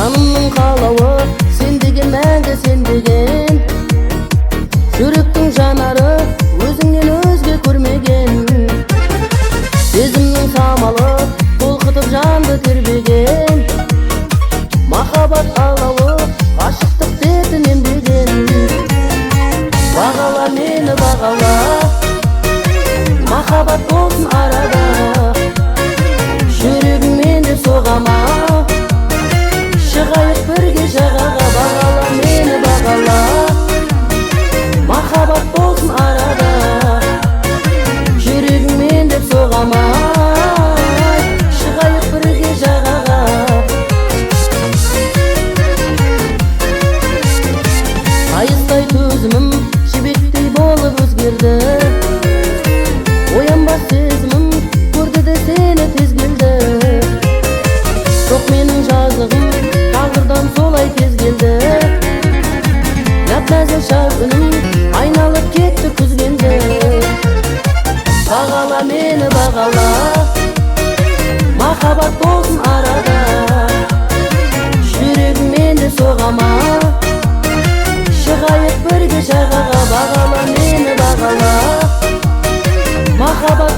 Жанымның қалауы сен деген, мәңгі сен деген. Жүректің жанары өзіңнен өзге көрмеген. Сезімнің самалы толқытып жанды тербеген. Махаббат алауы ғашықтық дертінен беген. Бағала мені бағала, махаббат болсын арада. Жүрегіңмен де соғама, шығайық бірге жағаға. Бағала мені бағала, махаббат болсын арада. Жүрегіңмен де соғама, шығайық бірге жағаға. Айыздай төзімім жібектей болып өзгерді. Оянбас сезімім көрді де сені тез келді. Жоқ менің жазығым тағдырдан солай тез келді. Нәп-нәзік шақ үнім айналып кетті күзгенде. Бағала мені бағала, махаббат болсын арада. Жүрегіммен де соғама, шығайық бірге жағаға. Бағала мені бағала, махаббат